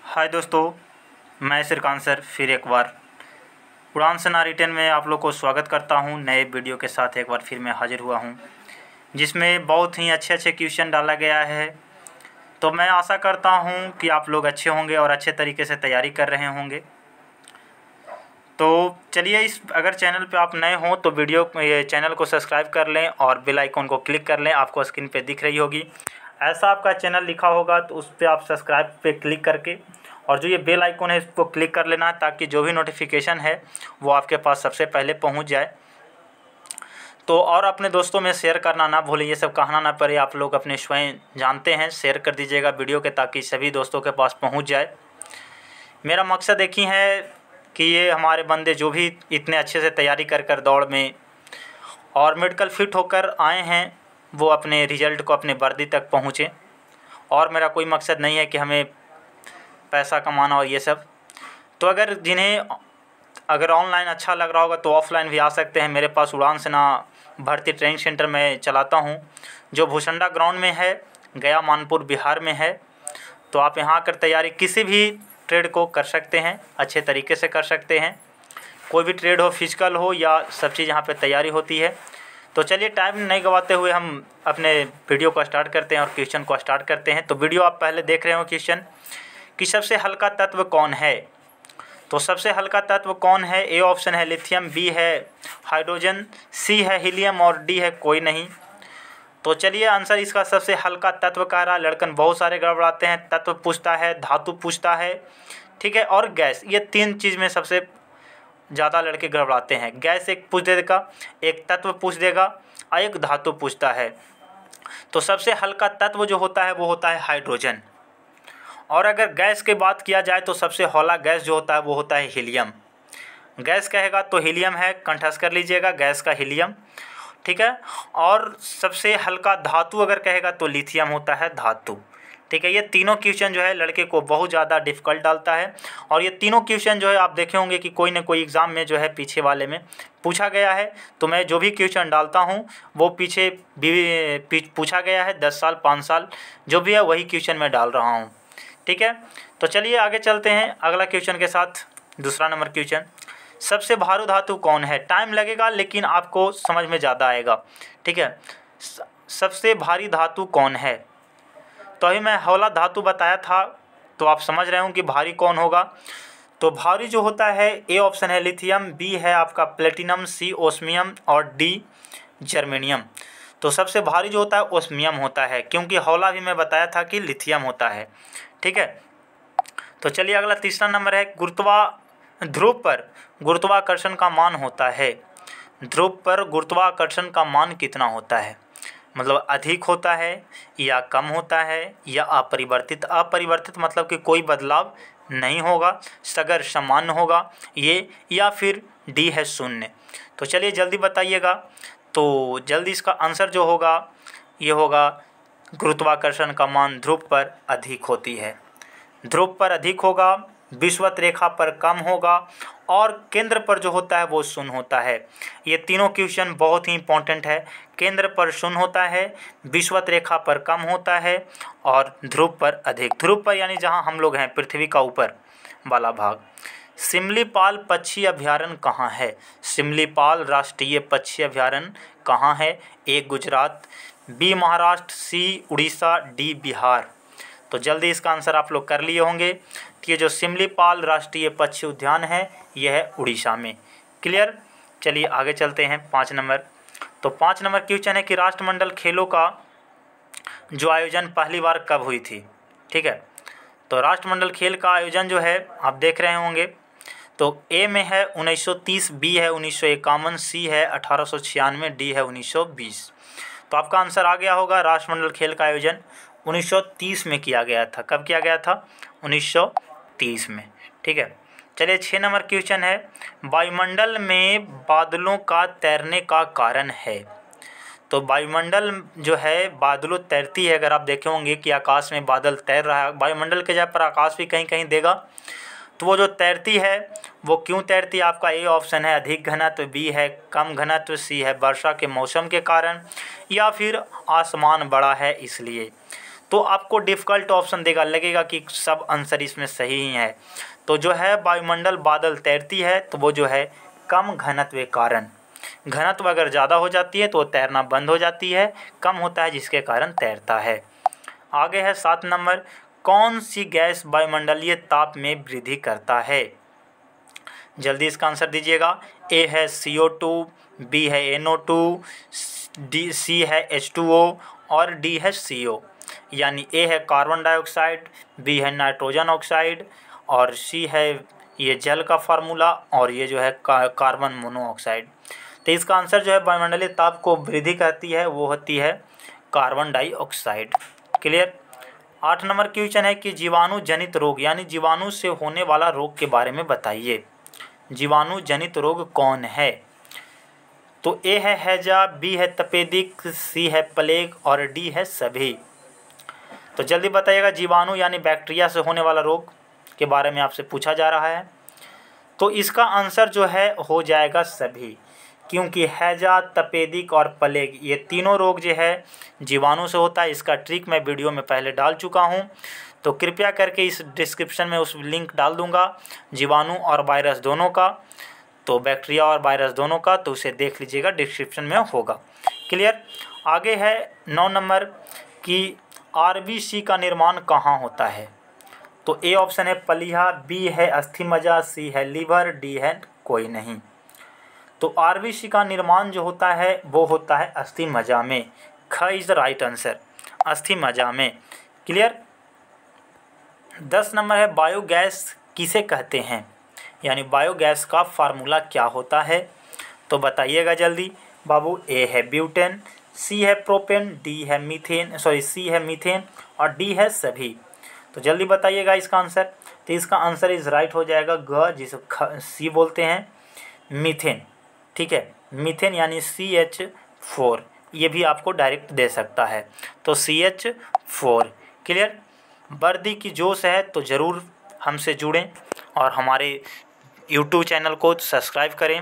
हाय दोस्तों, मैं श्रीकांत सर फिर एक बार उड़ान सेना रिटेन में आप लोग को स्वागत करता हूं। नए वीडियो के साथ एक बार फिर मैं हाजिर हुआ हूं, जिसमें बहुत ही अच्छे क्वेश्चन डाला गया है। तो मैं आशा करता हूं कि आप लोग अच्छे होंगे और अच्छे तरीके से तैयारी कर रहे होंगे। तो चलिए, अगर चैनल पे आप नए हों तो ये चैनल को सब्सक्राइब कर लें और बेल आइकन को क्लिक कर लें। आपको स्क्रीन पे दिख रही होगी, ऐसा आपका चैनल लिखा होगा तो उस पर आप सब्सक्राइब पे क्लिक करके और जो ये बेल आइकन है इसको क्लिक कर लेना, ताकि जो भी नोटिफिकेशन है वो आपके पास सबसे पहले पहुंच जाए। तो और अपने दोस्तों में शेयर करना ना भूलें, ये सब कहना ना पड़े, आप लोग अपने स्वयं जानते हैं। शेयर कर दीजिएगा वीडियो के, ताकि सभी दोस्तों के पास पहुँच जाए। मेरा मकसद एक ही है कि ये हमारे बंदे जो भी इतने अच्छे से तैयारी कर दौड़ में और मेडिकल फिट होकर आए हैं, वो अपने रिज़ल्ट को अपने वर्दी तक पहुँचें। और मेरा कोई मकसद नहीं है कि हमें पैसा कमाना और ये सब। तो अगर ऑनलाइन अच्छा लग रहा होगा तो ऑफ़लाइन भी आ सकते हैं। मेरे पास उड़ान सेना भर्ती ट्रेनिंग सेंटर में चलाता हूँ, जो भूसंडा ग्राउंड में है, गया मानपुर बिहार में है। तो आप यहाँ आकर तैयारी किसी भी ट्रेड को कर सकते हैं, अच्छे तरीके से कर सकते हैं। कोई भी ट्रेड हो, फिजिकल हो या सब चीज़ यहाँ पे तैयारी होती है। तो चलिए, टाइम नहीं गवाते हुए हम अपने वीडियो को स्टार्ट करते हैं और क्वेश्चन को स्टार्ट करते हैं। तो वीडियो आप पहले देख रहे हो क्वेश्चन कि सबसे हल्का तत्व कौन है। तो सबसे हल्का तत्व कौन है? ए ऑप्शन है लिथियम, बी है हाइड्रोजन, सी है हीलियम और डी है कोई नहीं। तो चलिए, आंसर इसका सबसे हल्का तत्व कह रहा है। लड़कन बहुत सारे गड़बड़ाते हैं, तत्व पूछता है, धातु पूछता है, ठीक है, और गैस। ये तीन चीज़ में सबसे ज़्यादा लड़के गड़बड़ाते हैं। गैस एक पूछ देगा, एक तत्व पूछ देगा और एक धातु पूछता है। तो सबसे हल्का तत्व जो होता है वो होता है हाइड्रोजन। और अगर गैस की बात किया जाए तो सबसे हौला गैस जो होता है वो होता है हीलियम। गैस कहेगा तो हीलियम है, कंठस्थ कर लीजिएगा, गैस का हीलियम, ठीक है। और सबसे हल्का धातु अगर कहेगा तो लिथियम होता है, धातु, ठीक है। ये तीनों क्वेश्चन जो है लड़के को बहुत ज़्यादा डिफ़िकल्ट डालता है। और ये तीनों क्वेश्चन जो है आप देखे होंगे कि कोई ना कोई एग्ज़ाम में जो है पीछे वाले में पूछा गया है। तो मैं जो भी क्वेश्चन डालता हूँ वो पीछे भी पूछा गया है, 10 साल 5 साल जो भी है वही क्वेश्चन मैं डाल रहा हूँ, ठीक है। तो चलिए आगे चलते हैं अगला क्वेश्चन के साथ। दूसरा नंबर क्वेश्चन, सबसे भारी धातु कौन है? टाइम लगेगा लेकिन आपको समझ में ज़्यादा आएगा, ठीक है। सबसे भारी धातु कौन है? तो अभी मैं हौला धातु बताया था, तो आप समझ रहे हो कि भारी कौन होगा। तो भारी जो होता है, ए ऑप्शन है लिथियम, बी है आपका प्लेटिनम, सी ओस्मियम और डी जर्मेनियम। तो सबसे भारी जो होता है ओस्मियम होता है, क्योंकि हौला भी मैं बताया था कि लिथियम होता है, ठीक है। तो चलिए अगला तीसरा नंबर है, ध्रुव पर गुरुत्वाकर्षण का मान होता है। ध्रुव पर गुरुत्वाकर्षण का मान कितना होता है? मतलब अधिक होता है या कम होता है या अपरिवर्तित? अपरिवर्तित मतलब कि कोई बदलाव नहीं होगा, सगर समान होगा ये, या फिर डी है शून्य। तो चलिए जल्दी बताइएगा। तो जल्दी इसका आंसर जो होगा ये होगा, गुरुत्वाकर्षण का मान ध्रुव पर अधिक होती है। ध्रुव पर अधिक होगा, विषुवत रेखा पर कम होगा और केंद्र पर जो होता है वो शून्य होता है। ये तीनों क्वेश्चन बहुत ही इंपॉर्टेंट है। केंद्र पर शून्य होता है, विषुवत रेखा पर कम होता है और ध्रुव पर अधिक। ध्रुव पर यानी जहां हम लोग हैं, पृथ्वी का ऊपर वाला भाग। सिमलीपाल पक्षी अभयारण्य कहाँ है? सिमलीपाल राष्ट्रीय पक्षी अभयारण्य कहाँ है? ए गुजरात, बी महाराष्ट्र, सी उड़ीसा, डी बिहार। तो जल्दी इसका आंसर आप लोग कर लिए होंगे कि ये जो सिमलीपाल राष्ट्रीय पक्षी उद्यान है यह है उड़ीसा में। क्लियर? चलिए आगे चलते हैं 5 नंबर। तो 5 नंबर क्वेश्चन है कि राष्ट्रमंडल खेलों का जो आयोजन पहली बार कब हुई थी? ठीक है, तो राष्ट्रमंडल खेल का आयोजन जो है आप देख रहे होंगे। तो ए में है 1930, बी है 1951, सी है 1896, डी है 1920। तो आपका आंसर आ गया होगा, राष्ट्रमंडल खेल का आयोजन 1930 में किया गया था। कब किया गया था? 1930 में, ठीक है। चलिए 6 नंबर क्वेश्चन है, वायुमंडल में बादलों का तैरने का कारण है। तो वायुमंडल जो है बादलों तैरती है। अगर आप देखे होंगे कि आकाश में बादल तैर रहा है, वायुमंडल के जगह पर आकाश भी कहीं कहीं देगा, तो वो जो तैरती है वो क्यों तैरती है? आपका ए ऑप्शन है अधिक घनत्व, बी है कम घनत्व, सी है वर्षा के मौसम के कारण, या फिर आसमान बड़ा है इसलिए। तो आपको डिफ़िकल्ट ऑप्शन देगा, लगेगा कि सब आंसर इसमें सही ही है। तो जो है वायुमंडल बादल तैरती है, तो वो जो है कम घनत्व के कारण, घनत्व अगर ज़्यादा हो जाती है तो तैरना बंद हो जाती है, कम होता है जिसके कारण तैरता है। आगे है 7 नंबर, कौन सी गैस वायुमंडलीय ताप में वृद्धि करता है? जल्दी इसका आंसर दीजिएगा। ए है CO2, बी है NO2, सी है H2O और डी है CO। यानी ए है कार्बन डाइऑक्साइड, बी है नाइट्रोजन ऑक्साइड और सी है ये जल का फार्मूला और ये जो है कार्बन मोनोऑक्साइड। तो इसका आंसर जो है वायुमंडलीय ताप को वृद्धि करती है वो होती है carbon dioxide. Clear. 8 number question है कि जीवाणु जनित रोग यानी जीवाणु से होने वाला रोग के बारे में बताइए। जीवाणु जनित रोग कौन है? तो ए है हैजा, बी है तपेदिक, सी है प्लेग और डी है सभी। तो जल्दी बताइएगा, जीवाणु यानी बैक्टीरिया से होने वाला रोग के बारे में आपसे पूछा जा रहा है। तो इसका आंसर जो है हो जाएगा सभी, क्योंकि हैजा, तपेदिक और प्लेग ये तीनों रोग जो है जीवाणु से होता है। इसका ट्रिक मैं वीडियो में पहले डाल चुका हूँ, तो कृपया करके इस डिस्क्रिप्शन में उस लिंक डाल दूँगा जीवाणु और वायरस दोनों का, तो बैक्टीरिया और वायरस दोनों का, तो उसे देख लीजिएगा, डिस्क्रिप्शन में होगा। क्लियर। आगे है 9 नंबर कि RBC का निर्माण कहाँ होता है? तो ए ऑप्शन है पलीहा, बी है अस्थि मज्जा, सी है लीवर, डी है कोई नहीं। तो RBC का निर्माण जो होता है वो होता है अस्थि मज्जा में। ख इज द राइट आंसर, अस्थि मज्जा में। क्लियर। 10 नंबर है बायोगैस किसे कहते हैं, यानी बायोगैस का फार्मूला क्या होता है? तो बताइएगा जल्दी बाबू। ए है ब्यूटेन, सी है प्रोपेन, डी है मीथेन, सी है मीथेन और डी है सभी। तो जल्दी बताइएगा इसका आंसर। तो इसका आंसर इज राइट हो जाएगा ग, जिसे सी बोलते हैं, मीथेन। ठीक है, मीथेन यानी CH4, ये भी आपको डायरेक्ट दे सकता है, तो CH4। क्लियर। वर्दी की जोश है तो ज़रूर हमसे जुड़ें और हमारे YouTube चैनल को सब्सक्राइब करें,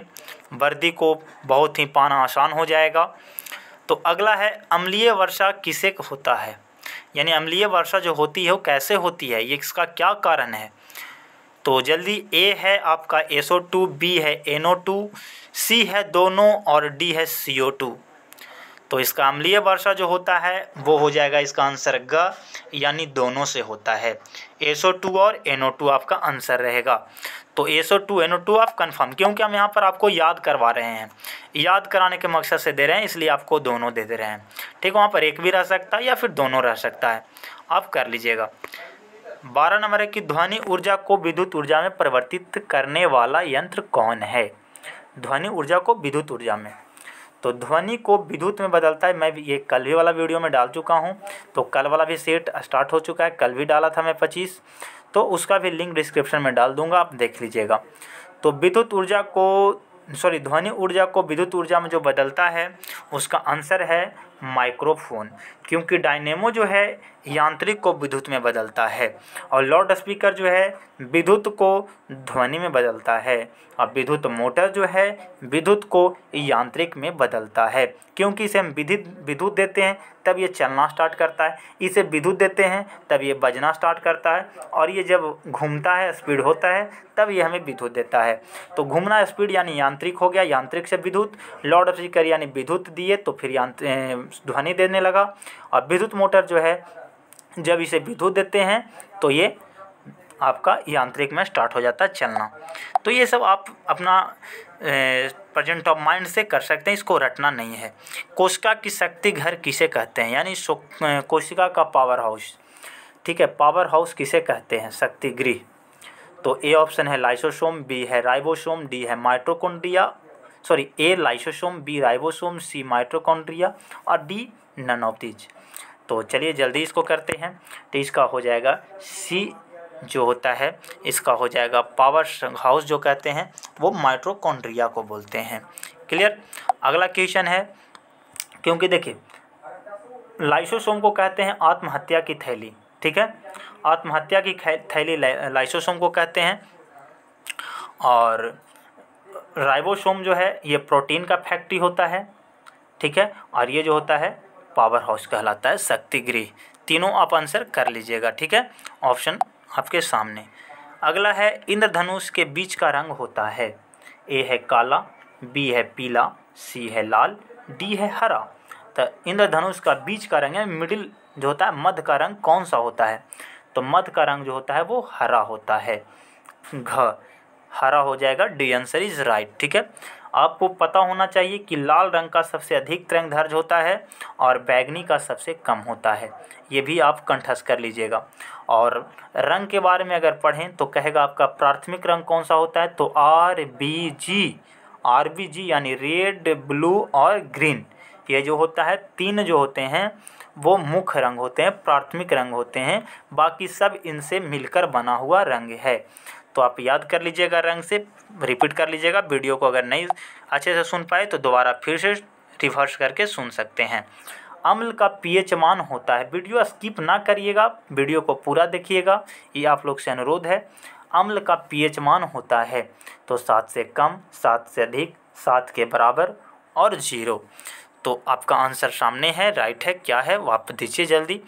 वर्दी को बहुत ही पाना आसान हो जाएगा। तो अगला है अम्लीय वर्षा किसे होता है, यानी अम्लीय वर्षा जो होती है वो कैसे होती है, ये इसका क्या कारण है? तो जल्दी, ए है आपका SO2, बी है NO2, सी है दोनों और डी है CO2। तो इसका अम्लीय वर्षा जो होता है वो हो जाएगा इसका आंसर ग, यानी दोनों से होता है। SO2 और NO2 आपका आंसर रहेगा। तो SO2 NO2 आप कंफर्म, क्योंकि हम यहाँ पर आपको याद करवा रहे हैं, याद कराने के मकसद से दे रहे हैं, इसलिए आपको दोनों दे रहे हैं। ठीक, वहाँ पर एक भी रह सकता है या फिर दोनों रह सकता है, आप कर लीजिएगा। 12 नंबर है कि ध्वनि ऊर्जा को विद्युत ऊर्जा में परिवर्तित करने वाला यंत्र कौन है? ध्वनि ऊर्जा को विद्युत ऊर्जा में, तो ध्वनि को विद्युत में बदलता है। मैं ये कल भी वाला वीडियो में डाल चुका हूँ, तो कल वाला भी सेट स्टार्ट हो चुका है, कल भी डाला था मैं 25, तो उसका भी लिंक डिस्क्रिप्शन में डाल दूंगा, आप देख लीजिएगा। तो विद्युत ऊर्जा को ध्वनि ऊर्जा को विद्युत ऊर्जा में जो बदलता है उसका आंसर है माइक्रोफोन, क्योंकि डायनेमो जो है यांत्रिक को विद्युत में बदलता है और लाउड स्पीकर जो है विद्युत को ध्वनि में बदलता है और विद्युत मोटर जो है विद्युत को यांत्रिक में बदलता है, क्योंकि इसे हम विद्युत देते हैं तब ये चलना स्टार्ट करता है, इसे विद्युत देते हैं तब ये बजना स्टार्ट करता है और ये जब घूमता है, स्पीड होता है, तब ये हमें विद्युत देता है। तो घूमना स्पीड यानी यांत्रिक हो गया, यांत्रिक से विद्युत, लाउड स्पीकर यानी विद्युत दिए तो फिर ध्वनि देने लगा और विद्युत मोटर जो है जब इसे विद्युत देते हैं तो ये आपका यांत्रिक में स्टार्ट हो जाता है चलना। तो ये सब आप अपना प्रेजेंट ऑफ माइंड से कर सकते हैं, इसको रटना नहीं है। कोशिका की शक्ति घर किसे कहते हैं, यानी कोशिका का पावर हाउस। ठीक है, पावर हाउस किसे कहते हैं, शक्ति गृह। तो ए ऑप्शन है लाइसोसोम, बी है राइबोसोम, डी है माइटोकॉन्ड्रिया, ए लाइसोसोम, बी राइबोसोम, सी माइटोकॉन्ड्रिया और डी नन ऑफ दीज। तो चलिए जल्दी इसको करते हैं। तो इसका हो जाएगा सी जो होता है, इसका हो जाएगा पावर हाउस जो कहते हैं वो माइटोकॉन्ड्रिया को बोलते हैं। क्लियर। अगला क्वेश्चन है, क्योंकि देखिए लाइसोसोम को कहते हैं आत्महत्या की थैली। ठीक है, आत्महत्या की थैली लाइसोसोम को कहते हैं और राइबोसोम जो है ये प्रोटीन का फैक्ट्री होता है। ठीक है, और ये जो होता है पावर हाउस कहलाता है, शक्ति गृह। तीनों आप आंसर कर लीजिएगा, ठीक है। ऑप्शन आपके सामने। अगला है इंद्रधनुष के बीच का रंग होता है, ए है काला, बी है पीला, सी है लाल, डी है हरा। तो इंद्रधनुष का बीच का रंग है, मिडिल जो होता है, मध्य का रंग कौन सा होता है? तो मध्य का रंग जो होता है वो हरा होता है, घ हरा हो जाएगा। डी आंसर इज राइट, ठीक है। आपको पता होना चाहिए कि लाल रंग का सबसे अधिक तरंगदैर्घ्य होता है और बैगनी का सबसे कम होता है, ये भी आप कंठस्थ कर लीजिएगा। और रंग के बारे में अगर पढ़ें तो कहेगा आपका प्राथमिक रंग कौन सा होता है? तो RBG यानी रेड, ब्लू और ग्रीन, ये जो होता है तीन जो होते हैं वो मुख्य रंग होते हैं, प्राथमिक रंग होते हैं, बाकी सब इनसे मिलकर बना हुआ रंग है। तो आप याद कर लीजिएगा, रंग से रिपीट कर लीजिएगा। वीडियो को अगर नहीं अच्छे से सुन पाए तो दोबारा फिर से रिवर्स करके सुन सकते हैं। अम्ल का पीएच मान होता है, वीडियो स्किप ना करिएगा, वीडियो को पूरा देखिएगा, ये आप लोग से अनुरोध है। अम्ल का पीएच मान होता है तो 7 से कम, 7 से अधिक, 7 के बराबर और 0। तो आपका आंसर सामने है, राइट है, क्या है वो आप दीजिए जल्दी।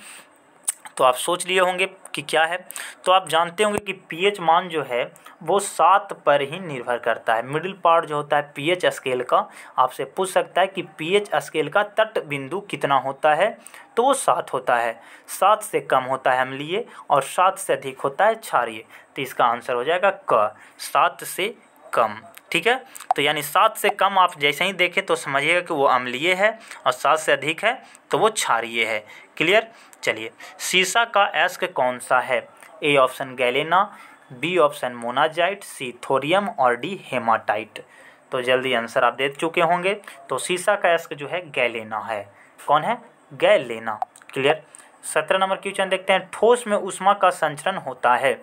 तो आप सोच लिए होंगे कि क्या है। तो आप जानते होंगे कि पीएच मान जो है वो 7 पर ही निर्भर करता है। मिडिल पार्ट जो होता है पीएच स्केल का, आपसे पूछ सकता है कि पीएच स्केल का तट बिंदु कितना होता है, तो वो 7 होता है। 7 से कम होता है अम्लीय और 7 से अधिक होता है क्षारीय। तो इसका आंसर हो जाएगा क, 7 से कम, ठीक है। तो यानी 7 से कम आप जैसे ही देखें तो समझिएगा कि वो अम्लीय है और 7 से अधिक है तो वो क्षारीय है। क्लियर? चलिए, सीसा का एस्क कौन सा है? A option galena, B option monazite, C thorium और डी हेमाटाइट। तो जल्दी आंसर आप दे चुके होंगे। तो सीसा का एस्क जो है गैलेना है। कौन है? गैलेना। क्लियर? 17 नंबर क्वेश्चन देखते हैं। ठोस में ऊष्मा का संचरण होता है,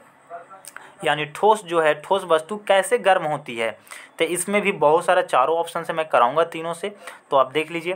यानी ठोस जो है, ठोस वस्तु कैसे गर्म होती है? तो इसमें भी बहुत सारा चारों ऑप्शन से मैं कराऊंगा तीनों से, तो आप देख लीजिए।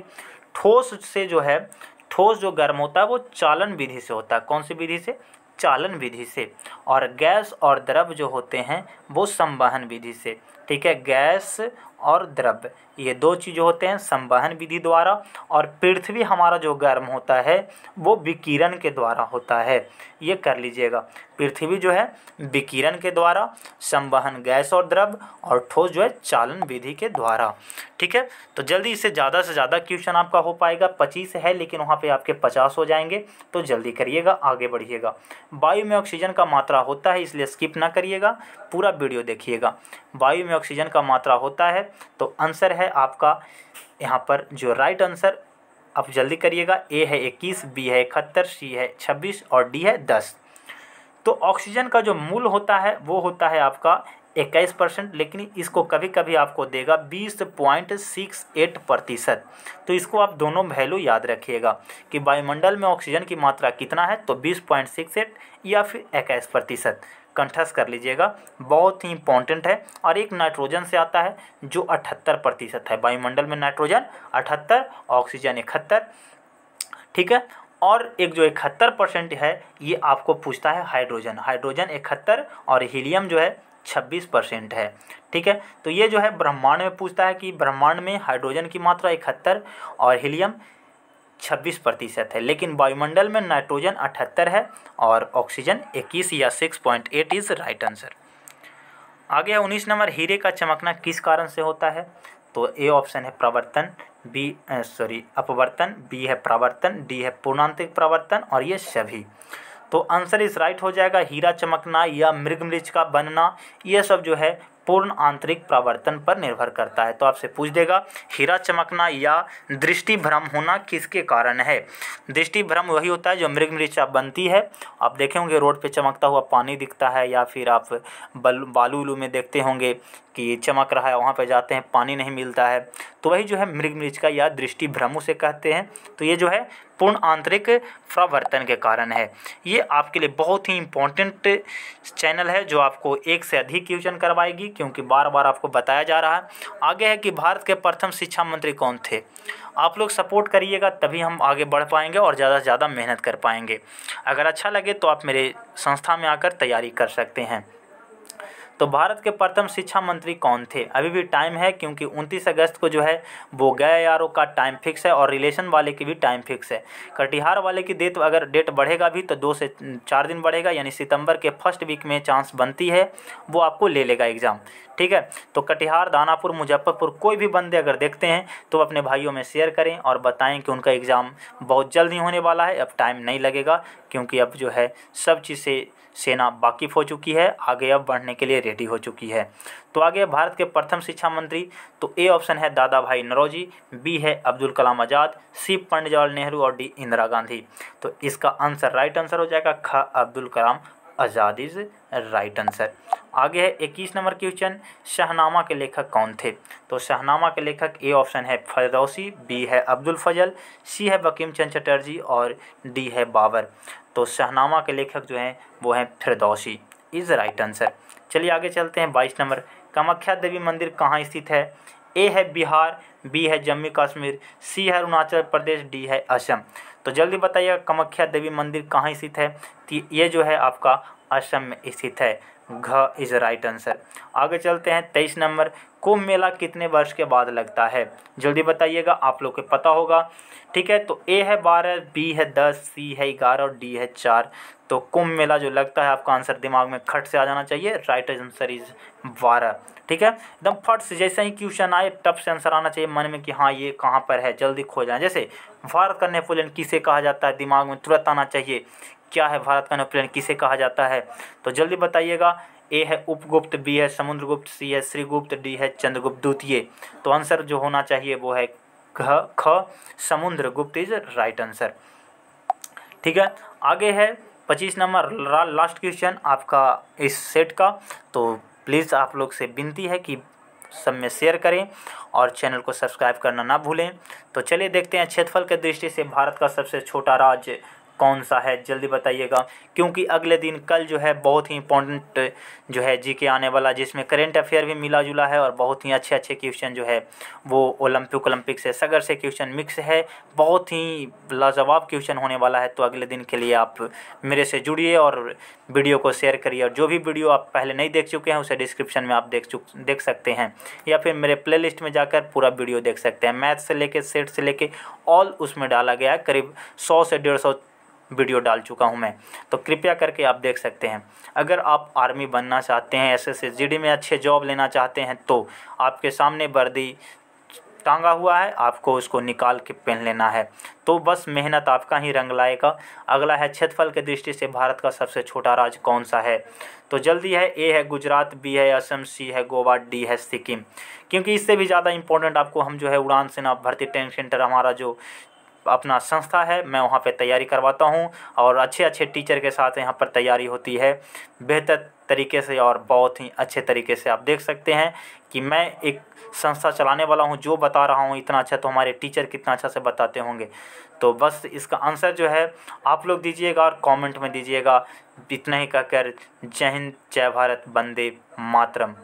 ठोस से जो है, ठोस जो गर्म होता है वो चालन विधि से होता है। कौन सी विधि से? चालन विधि से। और गैस और द्रव जो होते हैं वो संवहन विधि से, ठीक है। गैस और द्रव ये दो चीज़ें होते हैं संवहन विधि द्वारा। और पृथ्वी हमारा जो गर्म होता है वो विकिरण के द्वारा होता है, ये कर लीजिएगा। पृथ्वी जो है विकिरण के द्वारा, संवहन गैस और द्रव, और ठोस जो है चालन विधि के द्वारा, ठीक है। तो जल्दी इससे ज़्यादा से ज़्यादा क्वेश्चन आपका हो पाएगा। 25 है लेकिन वहाँ पे आपके 50 हो जाएंगे, तो जल्दी करिएगा, आगे बढ़िएगा। वायु में ऑक्सीजन का मात्रा होता है, इसलिए स्किप ना करिएगा, पूरा वीडियो देखिएगा। वायु में ऑक्सीजन का मात्रा होता है, तो आंसर है आपका यहाँ पर जो राइट आंसर, आप जल्दी करिएगा। ए है 21, बी है 71, सी है 26 और डी है 10। तो ऑक्सीजन का जो मूल होता है वो होता है आपका 21%, लेकिन इसको कभी कभी आपको देगा 20.68%। तो इसको आप दोनों वैल्यू याद रखिएगा कि वायुमंडल में ऑक्सीजन की मात्रा कितना है, तो 20.68 या फिर 21%। कंठस्थ कर लीजिएगा, बहुत ही इंपॉर्टेंट है। और एक नाइट्रोजन से आता है जो 78% है। वायुमंडल में नाइट्रोजन 78, ऑक्सीजन 71, ठीक है। और एक जो 71% है ये आपको पूछता है हाइड्रोजन, हाइड्रोजन 71 और हीलियम जो है 26% है, ठीक है। तो ये जो है ब्रह्मांड में पूछता है कि ब्रह्मांड में हाइड्रोजन की मात्रा 71 और हीलियम 26% है, लेकिन वायुमंडल में नाइट्रोजन 78 है और ऑक्सीजन 21 या 6.8 इज राइट आंसर। आगे है 19 नंबर। हीरे का चमकना किस कारण से होता है? तो ए ऑप्शन है प्रवर्तन, अपवर्तन, बी है परावर्तन, डी है पूर्णांतरिक परावर्तन और ये सभी। तो आंसर इस राइट हो जाएगा। हीरा चमकना या मृगमृच का बनना, ये सब जो है पूर्ण आंतरिक परावर्तन पर निर्भर करता है। तो आपसे पूछ देगा हीरा चमकना या दृष्टि भ्रम होना किसके कारण है? दृष्टि भ्रम वही होता है जो मृगमृचा बनती है। आप देखे होंगे रोड पे चमकता हुआ पानी दिखता है, या फिर आप बालू उलू में देखते होंगे कि चमक रहा है, वहाँ पे जाते हैं पानी नहीं मिलता है, तो वही जो है मृगमृच का या दृष्टि भ्रम उसे कहते हैं। तो ये जो है पूर्ण आंतरिक परावर्तन के कारण है। ये आपके लिए बहुत ही इम्पोर्टेंट चैनल है जो आपको एक से अधिक क्वेश्चन करवाएगी, क्योंकि बार बार आपको बताया जा रहा है। आगे है कि भारत के प्रथम शिक्षा मंत्री कौन थे? आप लोग सपोर्ट करिएगा तभी हम आगे बढ़ पाएंगे और ज़्यादा से ज़्यादा मेहनत कर पाएंगे। अगर अच्छा लगे तो आप मेरे संस्था में आकर तैयारी कर सकते हैं। तो भारत के प्रथम शिक्षा मंत्री कौन थे? अभी भी टाइम है, क्योंकि 29 अगस्त को जो है वो गए यारों का टाइम फिक्स है और रिलेशन वाले की भी टाइम फिक्स है। कटिहार वाले की डेट बढ़ेगा भी तो 2 से 4 दिन बढ़ेगा, यानी सितंबर के फर्स्ट वीक में चांस बनती है, वो आपको ले लेगा एग्ज़ाम। ठीक है, तो कटिहार, दानापुर, मुजफ्फरपुर कोई भी बंदे अगर देखते हैं तो अपने भाइयों में शेयर करें और बताएं कि उनका एग्ज़ाम बहुत जल्द ही होने वाला है, अब टाइम नहीं लगेगा, क्योंकि अब जो है सब चीज़ से सेना वाकिफ़ हो चुकी है, आगे अब बढ़ने के लिए रेडी हो चुकी है। तो आगे भारत के प्रथम शिक्षा मंत्री, तो ए ऑप्शन है दादा भाई नौरोजी, बी है अब्दुल कलाम आज़ाद, सी पंडित जवाहरलाल नेहरू और डी इंदिरा गांधी। तो इसका आंसर राइट आंसर हो जाएगा ख, Abdul Kalam Azad is right answer. आगे है 21 नंबर क्वेश्चन, शाहनामा के लेखक कौन थे? तो शाहनामा के लेखक ए ऑप्शन है फरदौसी, बी है अब्दुल फजल, सी है बंकिम चंद्र चटर्जी और डी है बाबर। तो शाहनामा के लेखक जो हैं वो हैं फिरदौसी इज़ राइट आंसर। चलिए आगे चलते हैं। 22 नंबर, कामाख्या देवी मंदिर कहाँ स्थित है? ए है बिहार, बी है जम्मू कश्मीर, सी है अरुणाचल प्रदेश, डी है असम। तो जल्दी बताइएगा कामाख्या देवी मंदिर कहाँ स्थित है? तो ये जो है आपका असम में स्थित है, घ इज़ राइट आंसर। आगे चलते हैं। 23 नंबर, कुंभ मेला कितने वर्ष के बाद लगता है? जल्दी बताइएगा, आप लोग को पता होगा। ठीक है, तो ए है 12, बी है 10, सी है 11 और डी है 4। तो कुंभ मेला जो लगता है, आपका आंसर दिमाग में खट से आ जाना चाहिए, राइट आंसर इज 12। ठीक है, एकदम फट से जैसे ही क्वेश्चन आए टप से आंसर आना चाहिए मन में कि हाँ ये कहाँ पर है, जल्दी खो जाए। जैसे भारत का नेपोलियन किसे कहा जाता है, दिमाग में तुरंत आना चाहिए, क्या है भारत का नेपोलियन किसे कहा जाता है? तो जल्दी बताइएगा। ए है उपगुप्त, बी है समुद्रगुप्त, सी है श्रीगुप्त, डी है चंद्रगुप्त द्वितीय। तो आंसर जो होना चाहिए वो है ख, समुद्रगुप्त इज राइट आंसर। ठीक है, आगे है 25 नंबर, लास्ट क्वेश्चन आपका इस सेट का। तो प्लीज़ आप लोग से विनती है कि सब में शेयर करें और चैनल को सब्सक्राइब करना ना भूलें। तो चलिए देखते हैं, क्षेत्रफल की दृष्टि से भारत का सबसे छोटा राज्य कौन सा है? जल्दी बताइएगा, क्योंकि अगले दिन कल जो है बहुत ही इंपॉर्टेंट जो है जीके आने वाला, जिसमें करेंट अफेयर भी मिला जुला है और बहुत ही अच्छे अच्छे क्वेश्चन जो है वो ओलंपिक से सगर से क्वेश्चन मिक्स है, बहुत ही लाजवाब क्वेश्चन होने वाला है। तो अगले दिन के लिए आप मेरे से जुड़िए और वीडियो को शेयर करिए, और जो भी वीडियो आप पहले नहीं देख चुके हैं उसे डिस्क्रिप्शन में आप देख सकते हैं, या फिर मेरे प्लेलिस्ट में जाकर पूरा वीडियो देख सकते हैं। मैथ से लेके सेट से लेके ऑल उसमें डाला गया है, करीब 100 से 150 वीडियो डाल चुका हूं मैं, तो कृपया करके आप देख सकते हैं। अगर आप आर्मी बनना चाहते हैं, एसएससी जीडी में अच्छे जॉब लेना चाहते हैं, तो आपके सामने वर्दी टांगा हुआ है, आपको उसको निकाल के पहन लेना है, तो बस मेहनत आपका ही रंग लाएगा। अगला है क्षेत्रफल की दृष्टि से भारत का सबसे छोटा राज्य कौन सा है? तो जल्दी है, ए है गुजरात, बी है असम, सी है गोवा, डी है सिक्किम। क्योंकि इससे भी ज़्यादा इंपॉर्टेंट आपको हम जो है उड़ान सेना भर्ती ट्रेनिंग सेंटर, हमारा जो अपना संस्था है, मैं वहाँ पे तैयारी करवाता हूँ और अच्छे अच्छे टीचर के साथ यहाँ पर तैयारी होती है बेहतर तरीके से और बहुत ही अच्छे तरीके से। आप देख सकते हैं कि मैं एक संस्था चलाने वाला हूँ, जो बता रहा हूँ इतना अच्छा, तो हमारे टीचर कितना अच्छा से बताते होंगे। तो बस इसका आंसर जो है आप लोग दीजिएगा और कमेंट में दीजिएगा। इतना ही कहकर जय हिंद, जय भारत, वंदे मातरम।